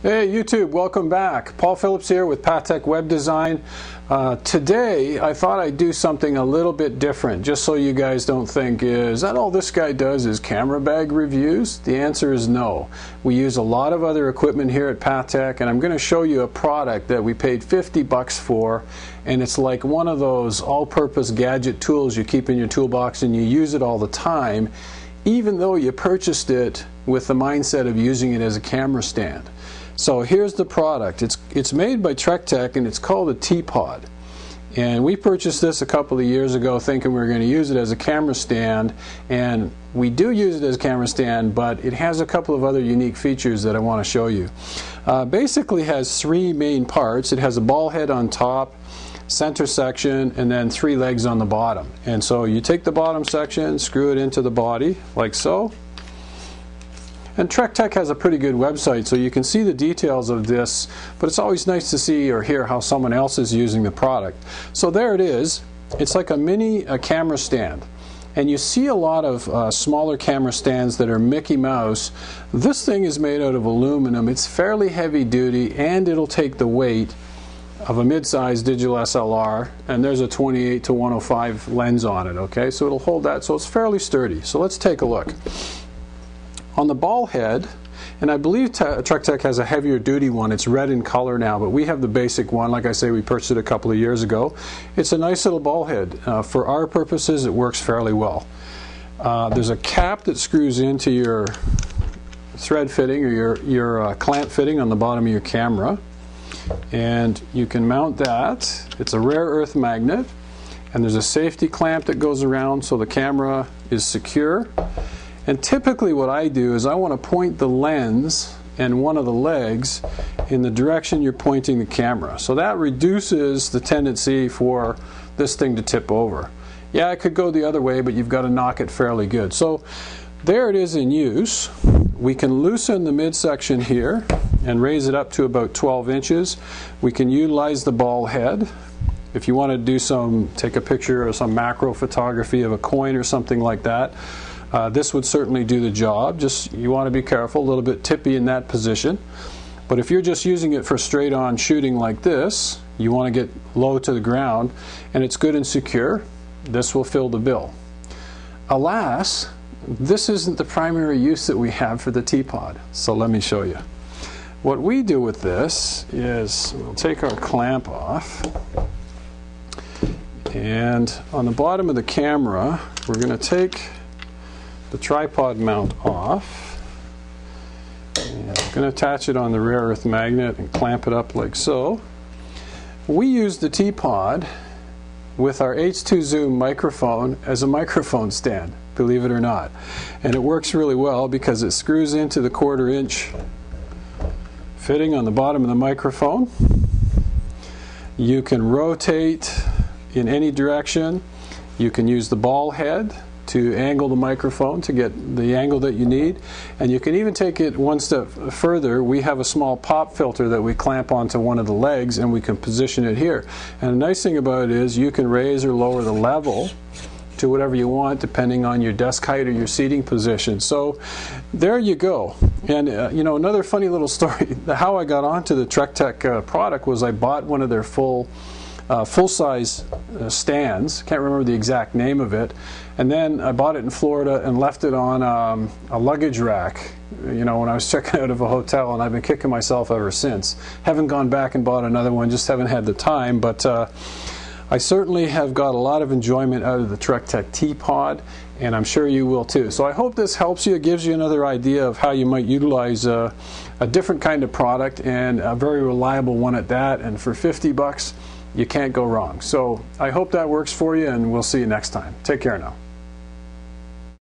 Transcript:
Hey YouTube, welcome back. Paul Phillips here with Patek Web Design. Today I thought I'd do something a little bit different, just so you guys don't think, is that all this guy does is camera bag reviews? The answer is no. We use a lot of other equipment here at Patek, and I'm going to show you a product that we paid 50 bucks for, and it's like one of those all-purpose gadget tools you keep in your toolbox and you use it all the time, even though you purchased it with the mindset of using it as a camera stand. So here's the product. It's made by Trektek, and it's called a T-Pod. And we purchased this a couple of years ago thinking we were going to use it as a camera stand, and we do use it as a camera stand, but it has a couple of other unique features that I want to show you. Basically has three main parts. It has a ball head on top, center section, and then three legs on the bottom. And so you take the bottom section, screw it into the body like so. And Trektek has a pretty good website, so you can see the details of this, but it's always nice to see or hear how someone else is using the product. So there it is. It's like a mini camera stand. And you see a lot of smaller camera stands that are Mickey Mouse. This thing is made out of aluminum. It's fairly heavy duty, and it'll take the weight of a mid-size digital SLR, and there's a 28 to 105 lens on it, okay? So it'll hold that, so it's fairly sturdy. So let's take a look. On the ball head, and I believe Trektek has a heavier duty one, it's red in color now, but we have the basic one. Like I say, we purchased it a couple of years ago. It's a nice little ball head. For our purposes, it works fairly well. There's a cap that screws into your thread fitting or your clamp fitting on the bottom of your camera, and you can mount that. It's a rare earth magnet, and there's a safety clamp that goes around so the camera is secure. And typically what I do is I want to point the lens and one of the legs in the direction you're pointing the camera. So that reduces the tendency for this thing to tip over. Yeah, it could go the other way, but you've got to knock it fairly good. So there it is in use. We can loosen the midsection here and raise it up to about 12 inches. We can utilize the ball head. If you want to take a picture of some macro photography of a coin or something like that, this would certainly do the job. Just you want to be careful, a little bit tippy in that position. But if you're just using it for straight on shooting like this, you want to get low to the ground and it's good and secure, this will fill the bill. Alas, this isn't the primary use that we have for the T-Pod. So let me show you. What we do with this is we'll take our clamp off, and on the bottom of the camera we're going to take the tripod mount off, and I'm going to attach it on the rare earth magnet and clamp it up like so. We use the T-Pod with our H2 Zoom microphone as a microphone stand, believe it or not, and it works really well because it screws into the 1/4 inch fitting on the bottom of the microphone. You can rotate in any direction. You can use the ball head to angle the microphone to get the angle that you need, and you can even take it one step further. We have a small pop filter that we clamp onto one of the legs, and we can position it here. And the nice thing about it is you can raise or lower the level to whatever you want depending on your desk height or your seating position. So there you go. And you know, another funny little story, how I got onto the Trektek product was I bought one of their full-size stands. Can't remember the exact name of it, and then I bought it in Florida and left it on a luggage rack, you know, when I was checking out of a hotel, and I've been kicking myself ever since. Haven't gone back and bought another one, just haven't had the time, but I certainly have got a lot of enjoyment out of the Trektek T-Pod, and I'm sure you will too. So I hope this helps you. It gives you another idea of how you might utilize a different kind of product, and a very reliable one at that, and for 50 bucks you can't go wrong. So I hope that works for you, and we'll see you next time. Take care now.